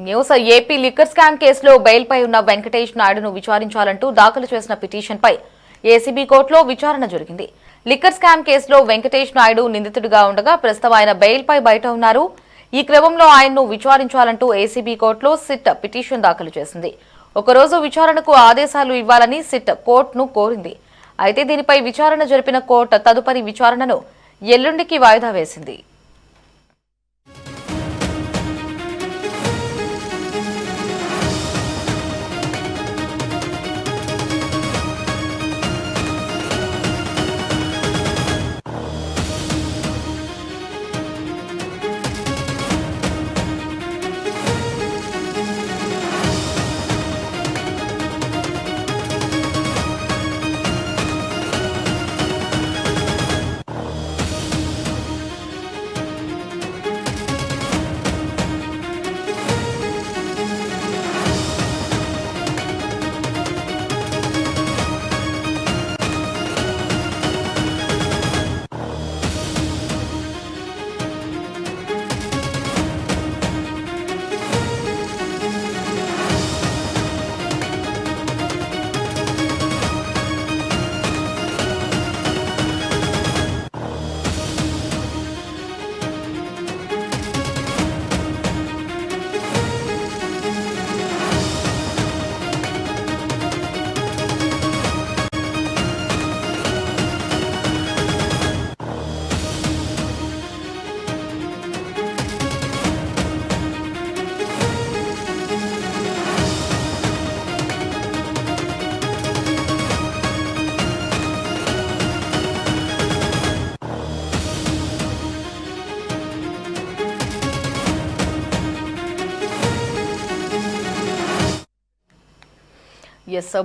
News AP liquor scam కేసులో బెయిల్పై ఉన్న వెంకటేష్ నాయుడును విచారించాలంటూ దాఖలు చేసిన పిటిషన్పై ఏసీబీ కోర్టులో విచారణ జరిగింది. లిక్కర్ స్కామ్ కేసులో వెంకటేష్ నాయుడు నిందితుడిగా ఉండగా ప్రస్తుతం ఆయన బెయిల్పై బయట ఉన్నారు. ఈ క్రమంలో ఆయన్ను విచారించాలంటూ ఏసీబీ కోర్టులో సిట్ పిటిషన్ దాఖలు చేసింది. ఒకరోజు విచారణకు ఆదేశాలు ఇవ్వాలని సిట్ కోర్టును కోరింది. అయితే దీనిపై విచారణ జరిపిన కోర్టు తదుపరి విచారణను ఎల్లుండికి వాయిదా వేసింది.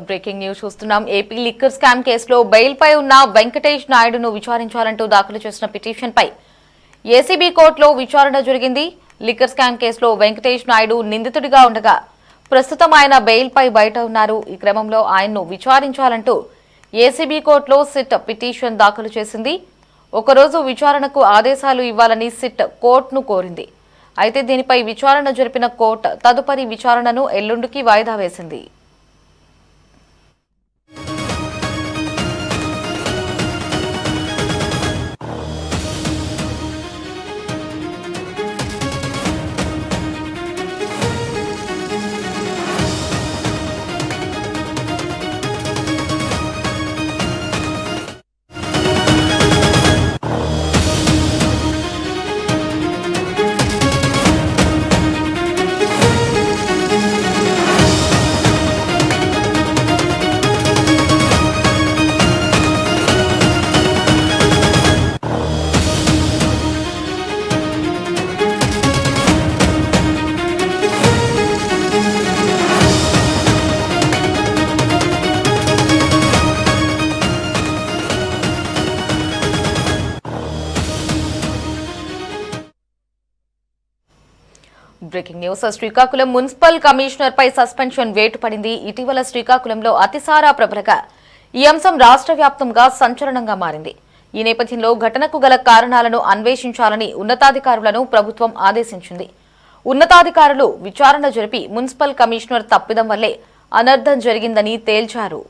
బ్రేకింగ్ న్యూస్ చూస్తున్నాం. ఏపీ లిక్కర్ స్కామ్ కేసులో బెయిల్పై ఉన్న వెంకటేష్ నాయుడును విచారించాలంటూ దాఖలు చేసిన పిటిషన్పై ఏసీబీ కోర్టులో విచారణ జరిగింది. లిక్కర్ స్కామ్ కేసులో వెంకటేష్ నాయుడు నిందితుడిగా ఉండగా ప్రస్తుతం ఆయన బెయిల్పై బయట ఉన్నారు. ఈ క్రమంలో ఆయన్ను విచారించాలంటూ ఏసీబీ కోర్టులో సిట్ పిటిషన్ దాఖలు చేసింది. ఒకరోజు విచారణకు ఆదేశాలు ఇవ్వాలని సిట్ కోర్టును కోరింది. అయితే దీనిపై విచారణ జరిపిన కోర్టు తదుపరి విచారణను ఎల్లుండికి వాయిదా వేసింది. Breaking news Srikakulam municipal commissioner పై సస్పెన్షన్ వేటు పడింది. ఇటీవల శ్రీకాకుళంలో అతిసారా ప్రబలగా ఈ అంశం రాష్ట్ర వ్యాప్తంగా సంచలనంగా మారింది. ఈ నేపథ్యంలో ఘటనకు గల కారణాలను అన్వేషించాలని ఉన్నతాధికారులను ప్రభుత్వం ఆదేశించింది. ఉన్నతాధికారులు విచారణ జరిపి మున్సిపల్ కమిషనర్ తప్పిదం వల్లే అనర్థం జరిగిందని తేల్చారు.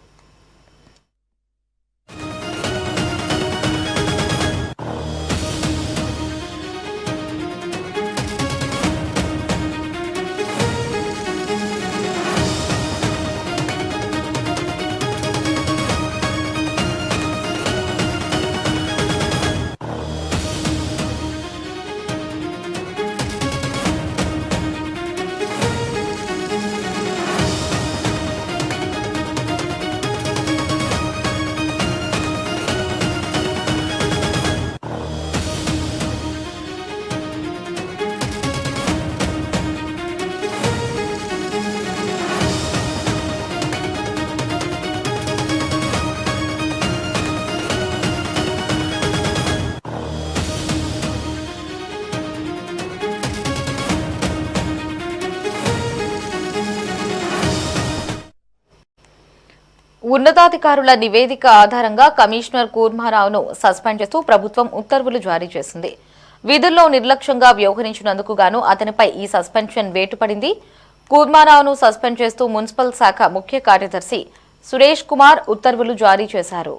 ఉన్నతాధికారుల నివేదిక ఆధారంగా కమిషనర్ కూర్మారావును సస్పెండ్ చేస్తూ ప్రభుత్వం ఉత్తర్వులు జారీ చేసింది. విధుల్లో నిర్లక్ష్యంగా వ్యవహరించినందుకు గాను అతనిపై ఈ సస్పెన్షన్ వేటు పడింది. కూర్మారావును సస్పెండ్ చేస్తూ మున్సిపల్ శాఖ ముఖ్య కార్యదర్శి సురేష్ కుమార్ ఉత్తర్వులు జారీ చేశారు.